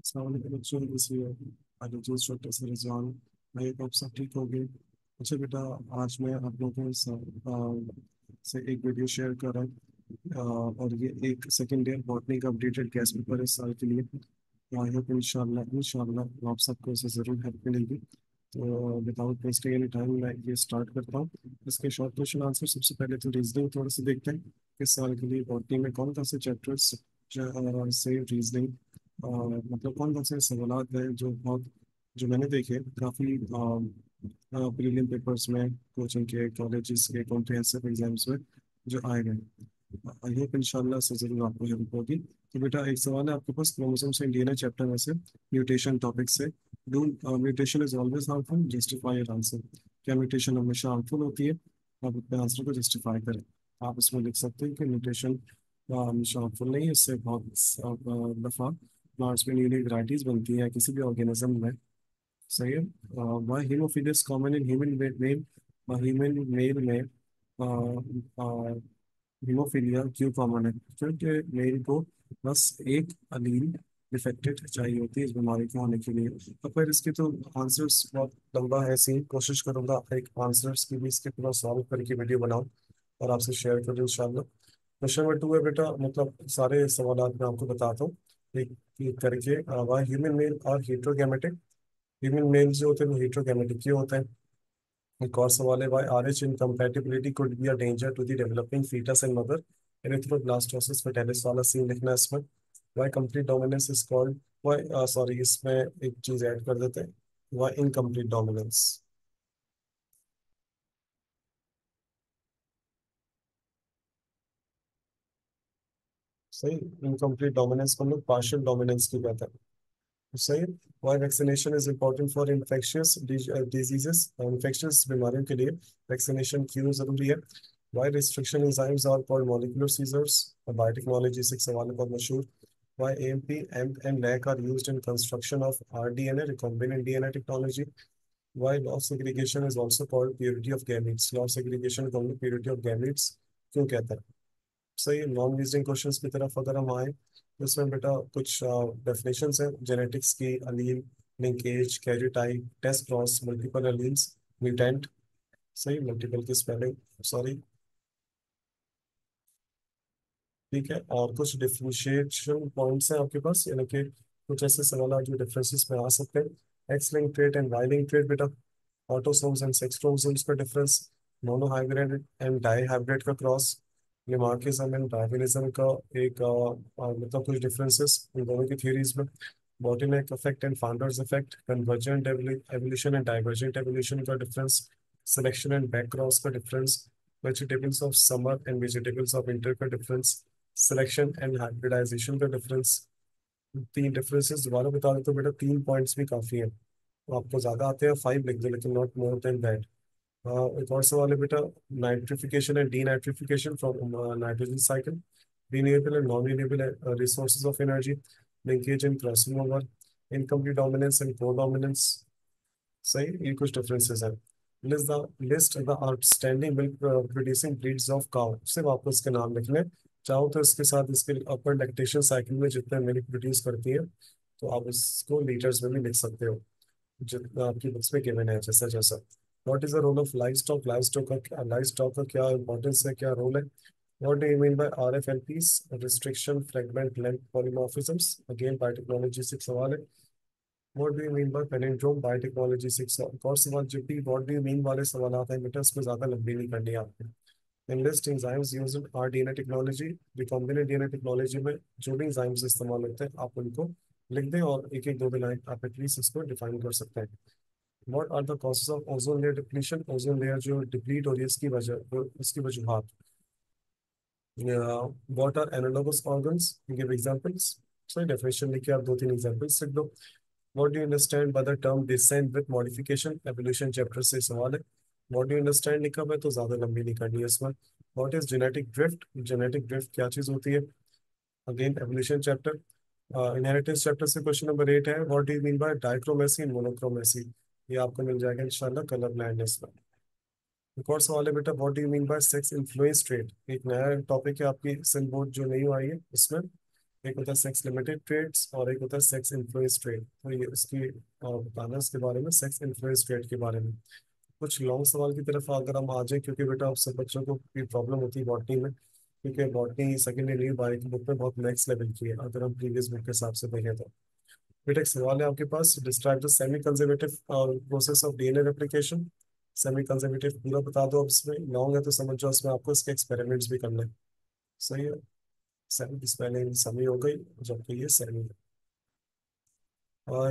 सामने के बच्चों किसी आज जो छोटे से रिजवान भाई आप सब ठीक हो गए। अच्छा बेटा, आज मैं आप लोगों के से एक वीडियो शेयर कर रहा हूँ। और ये एक सेकेंड ईयर बॉटनी का अपडेटेड गैस पेपर है इस साल के लिए। आई होप इंशाल्लाह इंशाल्लाह आप सबको इसे ज़रूर हेल्प मिलेगी। तो विदाउट वेस्टिंग एनी टाइम मैं ये स्टार्ट करता हूँ। इसके शॉर्ट क्वेश्चन आंसर सबसे पहले तो रीजनिंग थोड़ा सा देखते हैं। इस साल के लिए बॉटनी में कौन कौन से चैप्टर्स से रीजनिंग मतलब कौन कौन से सवाल हैं जो मैंने देखे काफ़ी प्रीलियम पेपर्स में, कोचिंग के, कॉलेजेस के कॉम्प्रिहेंसिव एग्जाम्स में जो आए गए। आई होप इंशाल्लाह से ज़रूर आपको हेल्प होगी। तो बेटा एक सवाल है आपके पास, क्रोमोसोम्स इन डीएनए चैप्टर में से म्यूटेशन टॉपिक से। Do mutation is always harmful, justify your answer. क्या म्यूटेशन हमेशा हार्मफुल होती है? आप अपने आंसर को जस्टिफाई करें। आप इसमें लिख सकते हैं कि म्यूटेशन हमेशा हार्मफुल नहीं है, इससे बहुत दफ़ा प्लांट्स में न्यू न्यू वैराइटीज बनती हैं किसी भी ऑर्गेनिज्म में। सही है। Why haemophilia is common in human male? Human male में हीमोफीलिया क्यों कॉमन है? क्योंकि मेल को बस एक अलील डिफेक्टेड चाहिए होती है इस बीमारी को होने के लिए। तो फिर इसके तो आंसर्स बहुत लंबा है सीन, कोशिश करूंगा एक आंसर्स की भी इसके पूरा सॉल्व करके वीडियो बनाऊं और आपसे शेयर करूँ इंशाल्लाह। क्वेश्चन नंबर 2 है बेटा, मतलब सारे सवाल मैं आपको बताता हूँ एक एक करके। वाई ह्यूमन मेल और हीट्रोगैमेटिक? ह्यूमन मेल जो होते हैं वो हीट्रोगैमेटिक क्यों होते हैं? एक और सवाल है, why RH incompatibility could be a danger to the developing fetus and mother? Erythroblastosis fetalis वाला सीन लिखना है इसमें। Why complete dominance is called, why sorry इसमें एक चीज ऐड कर देते हैं, वाई इनकम्प्लीट डोमिनेंस। सही। इनकम्प्लीट डोमिनेंस को हम लोग पार्शियल डोमिनेंस की कहते हैं। सही। Why vaccination is important for infectious diseases? Infectious बीमारियों के लिए वैक्सीनेशन क्यों जरूरी है? Why restriction enzymes are called molecular scissors? Biotechnology से एक सवाल है बहुत मशहूर। Why AMP and LAC are used in construction of rDNA, recombinant DNA technology? Why law of segregation is also called purity of gametes? Law of segregation को हम लोग purity of gametes क्यों कहते हैं? सही। नॉन रीजनिंग क्वेश्चंस की तरफ अगर हम आए तो इसमें बेटा कुछ डेफिनेशंस हैं जेनेटिक्स की। Allele, linkage, karyotype, test cross, multiple alleles, mutant. सही। मल्टीपल की स्पेलिंग सॉरी। ठीक है। और कुछ डिफरेंशिएशन पॉइंट्स हैं आपके पास, यानी कि कुछ ऐसे सवाल जो डिफरेंसेस में आ सकते हैं। X linked trait and Y linked trait बेटा। ऑटोसोम्स एंड सेक्स क्रोमोसोम्स का difference. Monohybrid and dihybrid का क्रॉस। लेमार्किज्म एंड डार्विनिज्म का एक मतलब कुछ डिफरेंसेस इन दोनों की थ्योरीज में। Bottleneck effect and founders effect. Convergent evolution and divergent evolution का difference. Selection and back cross का difference. Vegetables of summer and vegetables of winter का डिफरेंस। सिलेक्शन एंड हाइब्रिडाइजेशन का डिफरेंस। तीन differences दोबारा बता दें तो बेटा 3 पॉइंट्स भी काफी है। तो आपको ज्यादा आते हैं 5 लिख दो, लेकिन नॉट मोर देन दैट। एक और सवाल है बेटा, nitrification and denitrification from nitrogen cycle. Renewable and non renewable resources of energy. Linkage and crossing over. Incomplete dominance and को डोमिनेंस। सही। ये कुछ डिफरेंसेस हैं। List the outstanding milk producing breeds of cow. सिर्फ आपको इसके नाम लिखने हैं। चाहो तो इसके साथ इसके अपर लैक्टेशन साइकिल में जितने मिल्क प्रोड्यूस करती है तो आप इसको लीटर्स में भी लिख सकते हो, जितना आपकी बुक्स में गिवन है जैसा जैसा। What is the role of live stock? Live stock का क्या इंपॉर्टेंस है, क्या रोल है? What do you mean by RFLPs? Restriction, fragment, length, polymorphisms. Again biotechnology से एक सवाल है। What do you mean by palindrome? Biotechnology से एक और सवाल। जब भी व्हाट डू यू मीन वाले सवाल आते हैं बेटा इसमें ज्यादा लंबी नहीं करनी है आपको। Enlist enzymes used in rDNA technology। recombinant DNA technology में जो भी enzymes इस्तेमाल होते हैं आप उनको लिख दें और एक एक दो दो लाइन आप एटलीस्ट इसको डिफाइन कर सकते हैं। What are the causes of ozone layer depletion? Ozone layer जो डिप्लीट हो रही है इसकी वजह, इसकी वजूहत। What are analogous organs? Give examples. So definition लिखिए आप दो तीन एग्जांपल्स लिख दो। What do you understand by the term descent with modification? Evolution chapter से सवाल है। What do you understand लिखा हुआ है तो ज्यादा लंबी नहीं करनी है इसमें। What is genetic drift? Genetic drift क्या चीज होती है? Again evolution chapter। Inheritance chapter से क्वेश्चन नंबर 8 है, What do you mean by dichromacy and monochromacy? ये आपको मिल जाएगा इंशाल्लाह कलर ब्लाइंडनेस में। एक और सवाल है बेटा, what do you mean bye sex influence trait? एक नया टॉपिक है आपकी सिल बोर्ड जो नहीं आई है इसमें। एक होता है सेक्स लिमिटेड ट्रेड्स और एक होता है सेक्स इन्फ्लुएंस ट्रेड। तो ये इसकी बताना है इसके बारे में, सेक्स इन्फ्लुएंस ट्रेड के बारे में। कुछ लॉन्ग सवाल की तरफ अगर हम आ जाए, क्योंकि बेटा आपसे बच्चों को भी प्रॉब्लम होती है बॉटनी में, क्योंकि बॉटनी सेकेंड ईयर बायो की बुक में बहुत नेक्स्ट लेवल की है अगर हम प्रीवियस बुक के हिसाब से देखें तो। बेटा एक सवाल है आपके पास, describe the semi conservative process of DNA replication. Semi conservative पूरा बता दो। अब इसमें लॉन्ग है तो समझ जाओ इसमें आपको इसके एक्सपेरिमेंट्स भी करने हैं। सही है। सेमी स्पेलिंग समी हो गई, जबकि ये सेमी है।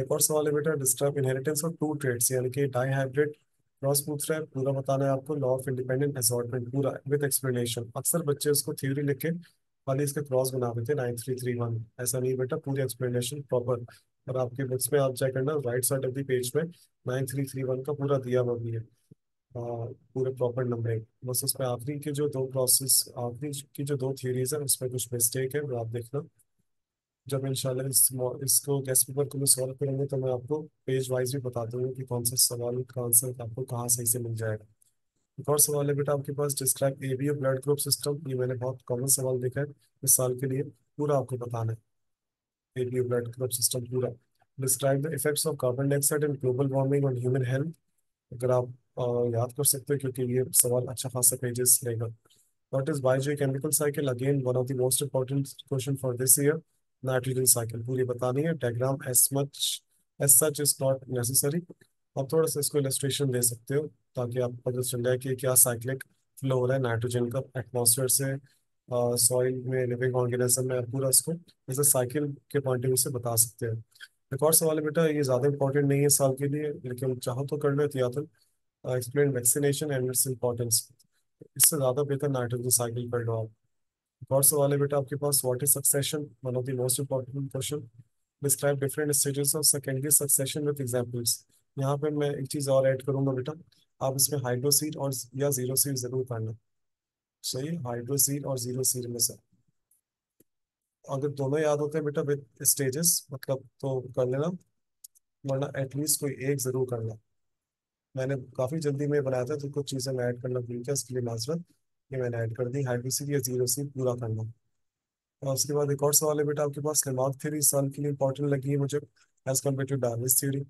एक और सवाल है बेटा, describe inheritance of two traits, यानी कि डाई हाइब्रिड क्रॉस पूछ रहा है, पूरा बताना है आपको। लॉ ऑफ इंडिपेंडेंट असॉर्टमेंट पूरा विद एक्सप्लेनेशन। अक्सर बच्चे उसको थ्योरी लिख के खाली इसका क्रॉस बना देते हैं 9331, ऐसा नहीं बेटा, पूरी एक्सप्लेनेशन प्रॉपर। और आपके बुक्स में आप चेक करना right side of the page में 9331 का पूरा दिया हुआ भी है, पूरे प्रॉपर नंबर। बस उसमें आखिरी के जो दो प्रोसेस, आखिरी की जो दो थ्योरीज है उसमें कुछ मिस्टेक है, वो आप देखना। जब इंशाल्लाह इसको गेस्ट पेपर को मैं सॉल्व करेंगे तो मैं आपको पेज वाइज भी बता दूंगा कि कौन सा सवाल का आंसर आपको कहाँ सही से मिल जाएगा। एक और सवाल है बेटा आपके पास, describe ABO blood group system. ये मैंने बहुत कॉमन सवाल देखा है इस साल के लिए, पूरा आपको बताना है। एबीओ ब्लड ग्रुप सिस्टम पूरा। Describe the effects of carbon dioxide and global warming on human health. अगर आप याद कर सकते हो, क्योंकि ये सवाल अच्छा खासा पेजेस लेगा। What is biogeochemical cycle? Again, one of the most important question for this year. Nitrogen cycle पूरी बतानी है। Diagram as such is not necessary. आप थोड़ा सा इसको इलस्ट्रेशन दे सकते हो ताकि आपको पता चल जाए कि क्या साइक्लिक फ्लो हो रहा है नाइट्रोजन का एटमॉस्फेयर से सॉइल में, लिविंग ऑर्गेनिज्म में। आप पूरा इसको जैसे साइकिल के पॉइंट ऑफ व्यू से बता सकते हैं। एक और सवाल है बेटा, ये ज़्यादा इंपॉर्टेंट नहीं है साल के लिए, लेकिन चाहो तो कर लो एहतियातन। Explain vaccination and its importance. इससे ज़्यादा बेहतर नाइट्रोजन साइकिल कर लो आप। एक और सवाल है बेटा आपके पास, what is succession, one of the most important question. Describe different stages of secondary succession with examples. यहाँ पे मैं एक चीज़ और ऐड करूंगा बेटा, आप इसमें हाइड्रोसीड और या जीरो सीड जरूर पढ़ना। सही, हाइड्रोसीड और जीरो सीड में से अगर दोनों याद होते हैं बेटा विद स्टेजेस मतलब तो कर लेना, वरना एटलीस्ट कोई एक जरूर करना। मैंने काफ़ी जल्दी में बनाया था तो कुछ चीज़ें मैं ऐड करना भूल गया, इसके लिए माजरत। ये मैंने ऐड कर दी, हाइड्रोसीड या जीरो सीड पूरा करना। और उसके बाद एक और सवाल है बेटा आपके पास, लेमार्क थ्योरी इस साल के लिए इंपॉर्टेंट लगी है मुझे as compared to Darwin's theory.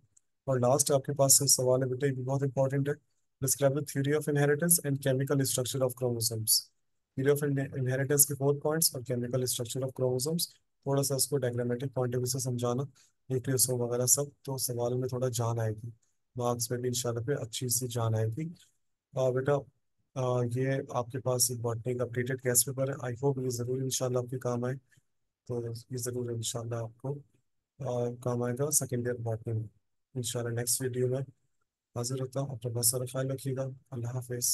और लास्ट आपके पास सवाल है बेटा, ये भी बहुत इंपॉर्टेंट है। Describe the theory of inheritance and chemical structure of chromosomes. Theory of inheritance के 4 पॉइंट्स और केमिकल स्ट्रक्चर ऑफ क्रोमोसोम्स। थोड़ा सा इसको डायग्रामेटिक पॉइंट ऑफ व्यू से समझाना, न्यूक्लियोसोम वगैरह सब, तो सवाल में थोड़ा जान आएगी, मार्क्स में भी इंशाल्लाह पे अच्छी सी जान आएगी। बेटा ये आपके पास एक बॉटनी का अपडेटेड गेस्ट पेपर है, आई होप ये ज़रूर इंशाल्लाह आपके काम आए। तो ये ज़रूर इंशाल्लाह आपको काम आएगा सेकेंड ईयर बॉटनी में। इंशाल्लाह नेक्स्ट वीडियो में हाजिर होता हूँ। अपना बहुत सारा ख्याल रखिएगा। अल्लाह हाफिज़।